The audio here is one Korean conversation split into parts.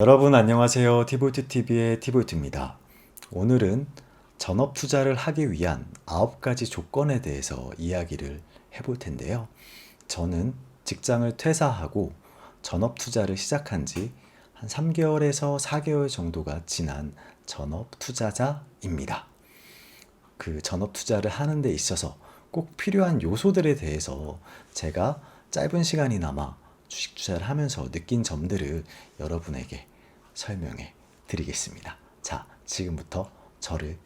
여러분 안녕하세요. 티볼트TV의 티볼트입니다. 오늘은 전업 투자를 하기 위한 9가지 조건에 대해서 이야기를 해볼 텐데요. 저는 직장을 퇴사하고 전업 투자를 시작한 지 한 3개월에서 4개월 정도가 지난 전업 투자자입니다. 그 전업 투자를 하는 데 있어서 꼭 필요한 요소들에 대해서 제가 짧은 시간이나마 주식 투자를 하면서 느낀 점들을 여러분에게 설명해 드리겠습니다. 자, 지금부터 저를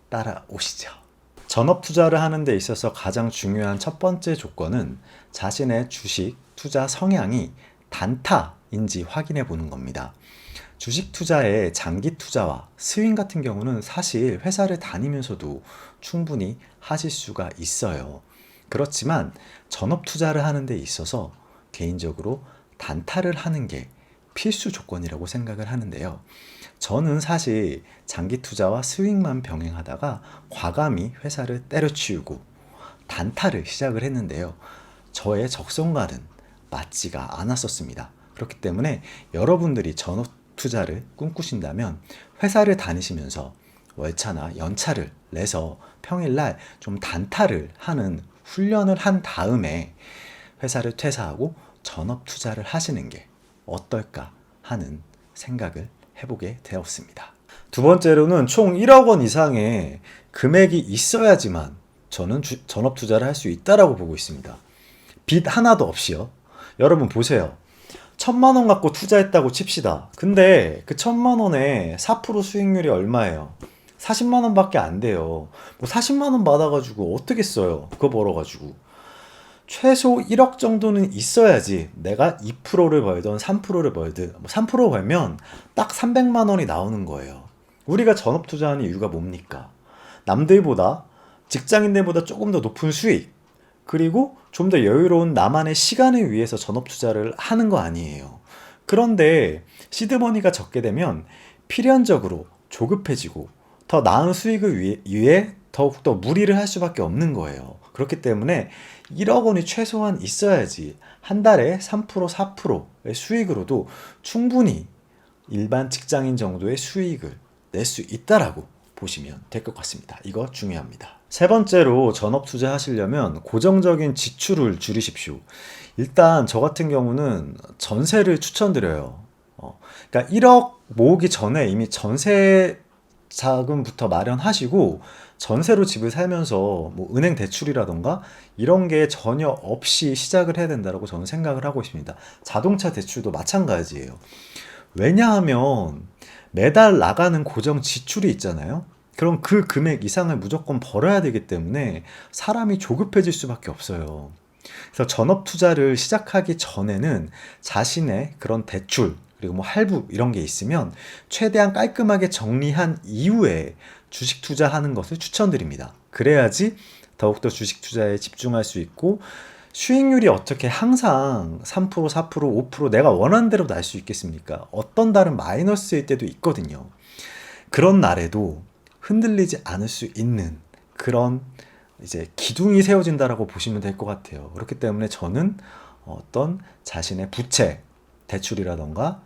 따라오시죠. 전업 투자를 하는 데 있어서 가장 중요한 첫 번째 조건은 자신의 주식 투자 성향이 단타인지 확인해 보는 겁니다. 주식 투자의 장기 투자와 스윙 같은 경우는 사실 회사를 다니면서도 충분히 하실 수가 있어요. 그렇지만 전업 투자를 하는 데 있어서 개인적으로 단타를 하는 게 필수 조건이라고 생각을 하는데요. 저는 사실 장기 투자와 스윙만 병행하다가 과감히 회사를 때려치우고 단타를 시작을 했는데요. 저의 적성과는 맞지가 않았었습니다. 그렇기 때문에 여러분들이 전업 투자를 꿈꾸신다면 회사를 다니시면서 월차나 연차를 내서 평일날 좀 단타를 하는 훈련을 한 다음에 회사를 퇴사하고 전업 투자를 하시는 게 어떨까 하는 생각을 해보게 되었습니다. 두 번째로는 총 1억 원 이상의 금액이 있어야지만 저는 전업 투자를 할 수 있다라고 보고 있습니다. 빚 하나도 없이요. 여러분 보세요. 1,000만 원 갖고 투자했다고 칩시다. 근데 그 1,000만 원에 4% 수익률이 얼마예요? 40만 원밖에 안 돼요. 뭐 40만 원 받아가지고 어떻게 써요? 그거 벌어가지고. 최소 1억 정도는 있어야지 내가 2%를 벌든 3%를 벌든 3% 벌면 딱 300만 원이 나오는 거예요. 우리가 전업 투자하는 이유가 뭡니까? 남들보다 직장인들보다 조금 더 높은 수익 그리고 좀 더 여유로운 나만의 시간을 위해서 전업 투자를 하는 거 아니에요. 그런데 시드머니가 적게 되면 필연적으로 조급해지고 더 나은 수익을 위해 더욱더 무리를 할 수밖에 없는 거예요. 그렇기 때문에 1억 원이 최소한 있어야지 한 달에 3% 4%의 수익으로도 충분히 일반 직장인 정도의 수익을 낼 수 있다라고 보시면 될 것 같습니다. 이거 중요합니다. 세 번째로 전업 투자 하시려면 고정적인 지출을 줄이십시오. 일단 저 같은 경우는 전세를 추천드려요. 그러니까 1억 모으기 전에 이미 전세 자금부터 마련하시고 전세로 집을 살면서 뭐 은행 대출이라던가 이런 게 전혀 없이 시작을 해야 된다고 저는 생각을 하고 있습니다. 자동차 대출도 마찬가지예요. 왜냐하면 매달 나가는 고정 지출이 있잖아요. 그럼 그 금액 이상을 무조건 벌어야 되기 때문에 사람이 조급해질 수밖에 없어요. 그래서 전업 투자를 시작하기 전에는 자신의 그런 대출 그리고 뭐 할부 이런 게 있으면 최대한 깔끔하게 정리한 이후에 주식 투자하는 것을 추천드립니다. 그래야지 더욱더 주식 투자에 집중할 수 있고 수익률이 어떻게 항상 3%, 4%, 5% 내가 원하는 대로 날 수 있겠습니까? 어떤 달은 마이너스일 때도 있거든요. 그런 날에도 흔들리지 않을 수 있는 그런 이제 기둥이 세워진다라고 보시면 될 것 같아요. 그렇기 때문에 저는 어떤 자신의 부채, 대출이라던가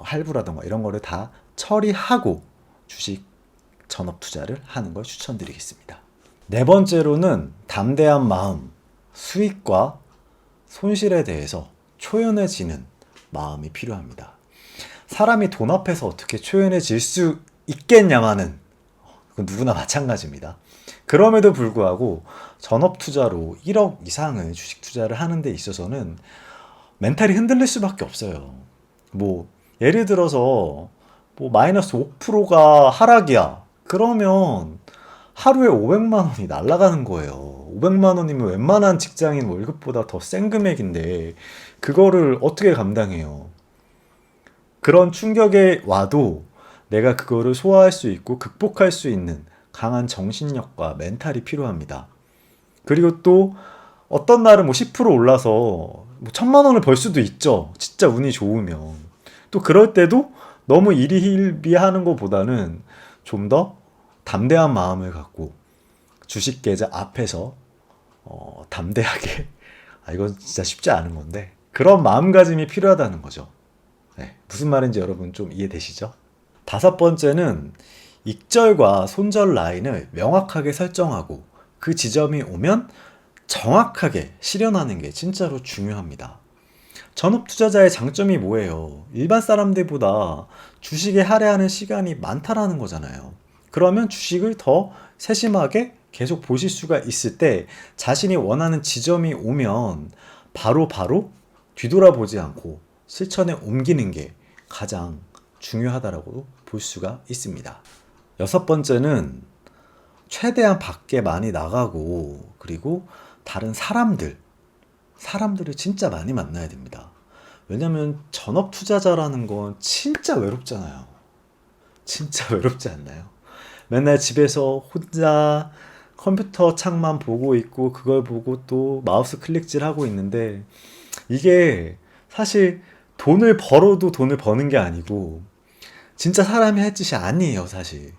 할부라던가 이런 거를 다 처리하고 주식 전업 투자를 하는 걸 추천드리겠습니다. 네 번째로는 담대한 마음, 수익과 손실에 대해서 초연해지는 마음이 필요합니다. 사람이 돈 앞에서 어떻게 초연해질 수 있겠냐마는 그건 누구나 마찬가지입니다. 그럼에도 불구하고 전업 투자로 1억 이상을 주식 투자를 하는 데 있어서는 멘탈이 흔들릴 수밖에 없어요. 뭐 예를 들어서 뭐 마이너스 5%가 하락이야. 그러면 하루에 500만 원이 날아가는 거예요. 500만 원이면 웬만한 직장인 월급보다 더 센 금액인데 그거를 어떻게 감당해요? 그런 충격에 와도 내가 그거를 소화할 수 있고 극복할 수 있는 강한 정신력과 멘탈이 필요합니다. 그리고 또 어떤 날은 뭐 10% 올라서 뭐 1,000만 원을 벌 수도 있죠. 진짜 운이 좋으면. 또 그럴 때도 너무 일희일비하는 것보다는 좀 더 담대한 마음을 갖고 주식 계좌 앞에서 담대하게 이건 진짜 쉽지 않은 건데 그런 마음가짐이 필요하다는 거죠. 네, 무슨 말인지 여러분 좀 이해되시죠? 다섯 번째는 익절과 손절 라인을 명확하게 설정하고 그 지점이 오면 정확하게 실현하는 게 진짜로 중요합니다. 전업 투자자의 장점이 뭐예요? 일반 사람들보다 주식에 할애하는 시간이 많다라는 거잖아요. 그러면 주식을 더 세심하게 계속 보실 수가 있을 때 자신이 원하는 지점이 오면 바로 뒤돌아보지 않고 실천에 옮기는 게 가장 중요하다라고 볼 수가 있습니다. 여섯 번째는 최대한 밖에 많이 나가고 그리고 다른 사람들을 진짜 많이 만나야 됩니다. 왜냐면 전업 투자자라는 건 진짜 외롭잖아요. 진짜 외롭지 않나요? 맨날 집에서 혼자 컴퓨터 창만 보고 있고 그걸 보고 또 마우스 클릭질 하고 있는데 이게 사실 돈을 벌어도 돈을 버는 게 아니고 진짜 사람이 할 짓이 아니에요, 사실.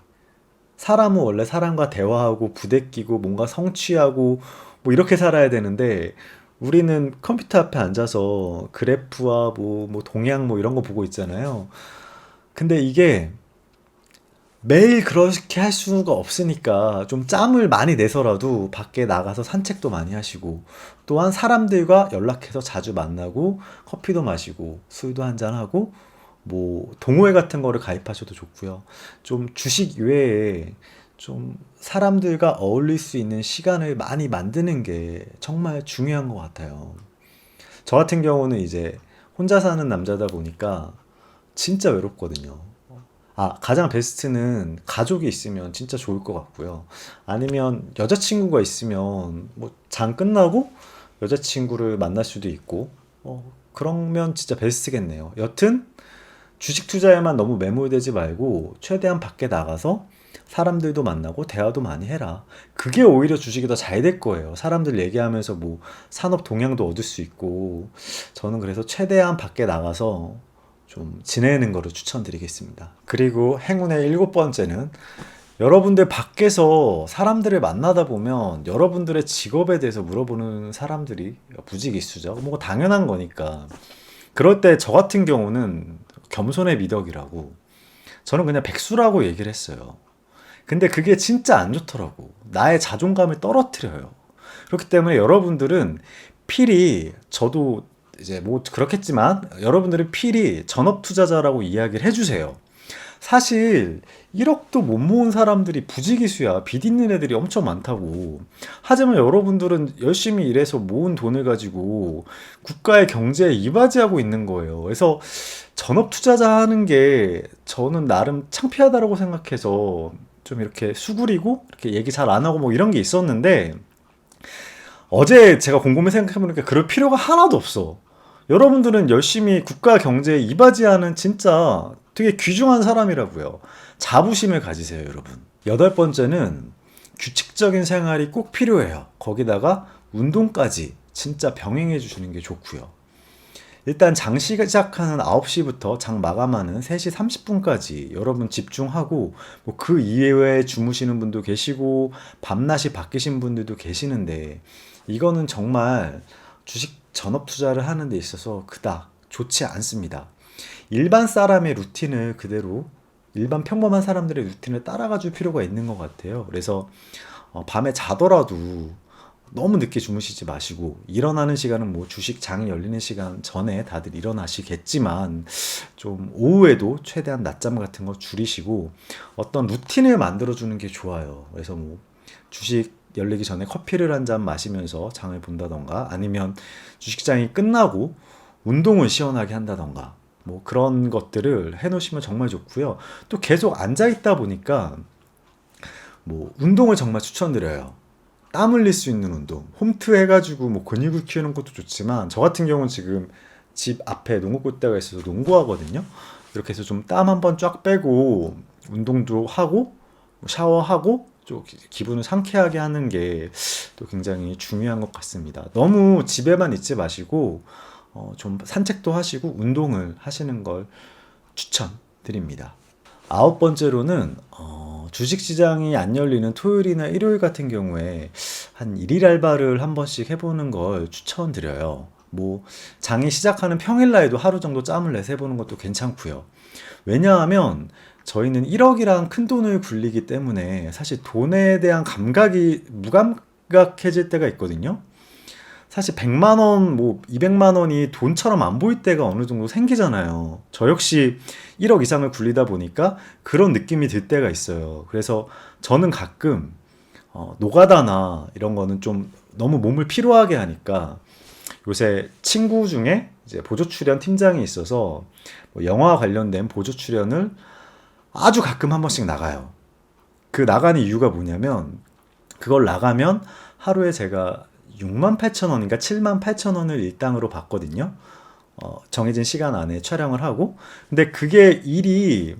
사람은 원래 사람과 대화하고 부대끼고 뭔가 성취하고 뭐 이렇게 살아야 되는데 우리는 컴퓨터 앞에 앉아서 그래프와 뭐 동향 뭐 이런 거 보고 있잖아요. 근데 이게 매일 그렇게 할 수가 없으니까 좀 짬을 많이 내서라도 밖에 나가서 산책도 많이 하시고 또한 사람들과 연락해서 자주 만나고 커피도 마시고 술도 한잔하고 뭐 동호회 같은 거를 가입하셔도 좋고요. 좀 주식 외에 좀 사람들과 어울릴 수 있는 시간을 많이 만드는 게 정말 중요한 것 같아요. 저 같은 경우는 이제 혼자 사는 남자다 보니까 진짜 외롭거든요. 가장 베스트는 가족이 있으면 진짜 좋을 것 같고요. 아니면 여자친구가 있으면 뭐 장 끝나고 여자친구를 만날 수도 있고, 그러면 진짜 베스트겠네요. 여튼 주식 투자에만 너무 매몰되지 말고 최대한 밖에 나가서 사람들도 만나고 대화도 많이 해라. 그게 오히려 주식이 더 잘 될 거예요. 사람들 얘기하면서 뭐 산업 동향도 얻을 수 있고 저는 그래서 최대한 밖에 나가서 좀 지내는 거를 추천드리겠습니다. 그리고 행운의 일곱 번째는 여러분들 밖에서 사람들을 만나다 보면 여러분들의 직업에 대해서 물어보는 사람들이 부지기수죠. 뭐 당연한 거니까. 그럴 때 저 같은 경우는 겸손의 미덕이라고 저는 그냥 백수라고 얘기를 했어요. 근데 그게 진짜 안 좋더라고. 나의 자존감을 떨어뜨려요. 그렇기 때문에 여러분들은 필히 저도 이제 뭐 그렇겠지만 여러분들은 필히 전업 투자자라고 이야기를 해주세요. 사실 1억도 못 모은 사람들이 부지기수야. 빚 있는 애들이 엄청 많다고. 하지만 여러분들은 열심히 일해서 모은 돈을 가지고 국가의 경제에 이바지하고 있는 거예요. 그래서 전업 투자자 하는 게 저는 나름 창피하다고 생각해서 좀 이렇게 수그리고 이렇게 얘기 잘 안 하고 뭐 이런 게 있었는데 어제 제가 곰곰이 생각해보니까 그럴 필요가 하나도 없어. 여러분들은 열심히 국가 경제에 이바지하는 진짜 되게 귀중한 사람이라고요. 자부심을 가지세요, 여러분. 여덟 번째는 규칙적인 생활이 꼭 필요해요. 거기다가 운동까지 진짜 병행해 주시는 게 좋고요. 일단 장 시작하는 9시부터 장 마감하는 3시 30분까지 여러분 집중하고 뭐 그 이외에 주무시는 분도 계시고 밤낮이 바뀌신 분들도 계시는데 이거는 정말 주식 전업 투자를 하는 데 있어서 그닥 좋지 않습니다. 일반 사람의 루틴을 그대로 일반 평범한 사람들의 루틴을 따라가 줄 필요가 있는 것 같아요. 그래서 밤에 자더라도 너무 늦게 주무시지 마시고 일어나는 시간은 뭐 주식 장이 열리는 시간 전에 다들 일어나시겠지만 좀 오후에도 최대한 낮잠 같은 거 줄이시고 어떤 루틴을 만들어 주는 게 좋아요. 그래서 뭐 주식 열리기 전에 커피를 한 잔 마시면서 장을 본다던가 아니면 주식장이 끝나고 운동을 시원하게 한다던가 뭐 그런 것들을 해 놓으시면 정말 좋고요. 또 계속 앉아 있다 보니까 뭐 운동을 정말 추천드려요. 땀 흘릴 수 있는 운동. 홈트 해가지고 뭐 근육을 키우는 것도 좋지만 저 같은 경우는 지금 집 앞에 농구 골대가 있어서 농구하거든요. 이렇게 해서 좀 땀 한번 쫙 빼고 운동도 하고 샤워하고 좀 기분을 상쾌하게 하는 게 또 굉장히 중요한 것 같습니다. 너무 집에만 있지 마시고 좀 산책도 하시고 운동을 하시는 걸 추천드립니다. 아홉 번째로는 주식시장이 안 열리는 토요일이나 일요일 같은 경우에 한 일일 알바를 한 번씩 해보는 걸 추천드려요. 뭐 장이 시작하는 평일날에도 하루 정도 짬을 내서 해보는 것도 괜찮고요. 왜냐하면 저희는 1억이랑 큰 돈을 굴리기 때문에 사실 돈에 대한 감각이 무감각해질 때가 있거든요. 사실 100만 원, 뭐 200만 원이 돈처럼 안 보일 때가 어느 정도 생기잖아요. 저 역시 1억 이상을 굴리다 보니까 그런 느낌이 들 때가 있어요. 그래서 저는 가끔 노가다나 이런 거는 좀 너무 몸을 피로하게 하니까 요새 친구 중에 이제 보조 출연 팀장이 있어서 뭐 영화 관련된 보조 출연을 아주 가끔 한 번씩 나가요. 그 나가는 이유가 뭐냐면 그걸 나가면 하루에 제가 6만 8천 원인가 7만 8천 원을 일당으로 받거든요. 정해진 시간 안에 촬영을 하고. 근데 그게 일이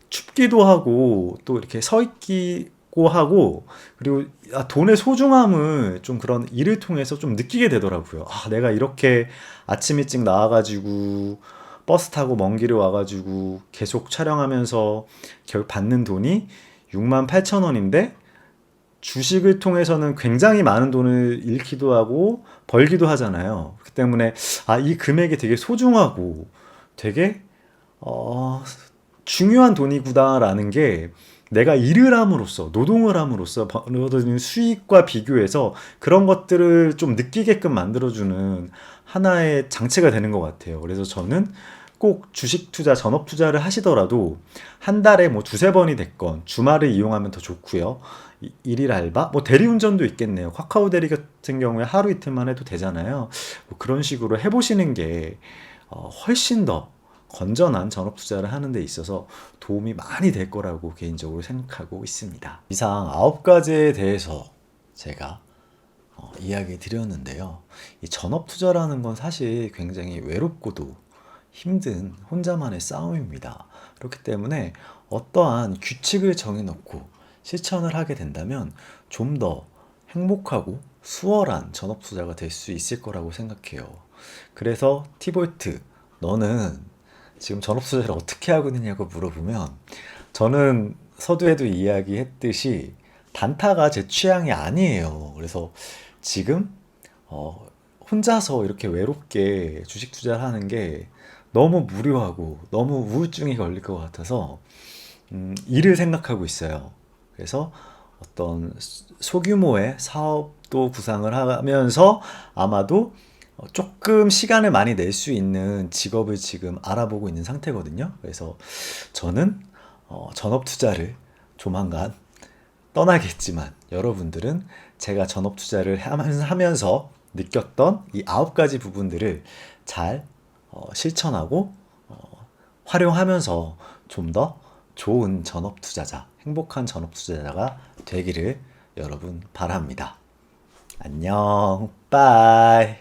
춥기도 하고 또 이렇게 서 있기고 하고 그리고 돈의 소중함을 좀 그런 일을 통해서 좀 느끼게 되더라고요. 내가 이렇게 아침 일찍 나와가지고 버스 타고 먼 길을 와가지고 계속 촬영하면서 결국 받는 돈이 6만 8천 원인데 주식을 통해서는 굉장히 많은 돈을 잃기도 하고 벌기도 하잖아요. 그렇기 때문에 이 금액이 되게 소중하고 되게 중요한 돈이구나라는 게 내가 일을 함으로써 노동을 함으로써 얻어지는 수익과 비교해서 그런 것들을 좀 느끼게끔 만들어주는 하나의 장치가 되는 것 같아요. 그래서 저는 꼭 주식 투자, 전업 투자를 하시더라도 한 달에 뭐 두세 번이 됐건 주말을 이용하면 더 좋고요. 일일 알바? 뭐 대리운전도 있겠네요. 카카오 대리 같은 경우에 하루 이틀만 해도 되잖아요. 뭐 그런 식으로 해보시는 게 훨씬 더 건전한 전업 투자를 하는 데 있어서 도움이 많이 될 거라고 개인적으로 생각하고 있습니다. 이상 9가지에 대해서 제가 이야기 드렸는데요. 이 전업 투자라는 건 사실 굉장히 외롭고도 힘든 혼자만의 싸움입니다. 그렇기 때문에 어떠한 규칙을 정해놓고 실천을 하게 된다면 좀 더 행복하고 수월한 전업 투자가 될 수 있을 거라고 생각해요. 그래서 티볼트, 너는 지금 전업 투자를 어떻게 하고 있느냐고 물어보면 저는 서두에도 이야기했듯이 단타가 제 취향이 아니에요. 그래서 지금 혼자서 이렇게 외롭게 주식 투자를 하는 게 너무 무료하고 너무 우울증이 걸릴 것 같아서 일을 생각하고 있어요. 그래서 어떤 소규모의 사업도 구상을 하면서 아마도 조금 시간을 많이 낼 수 있는 직업을 지금 알아보고 있는 상태거든요. 그래서 저는 전업 투자를 조만간 떠나겠지만 여러분들은 제가 전업 투자를 하면서 느꼈던 이 9가지 부분들을 잘 실천하고 활용하면서 좀 더 좋은 전업 투자자, 행복한 전업 투자자가 되기를 여러분 바랍니다. 안녕, 빠이.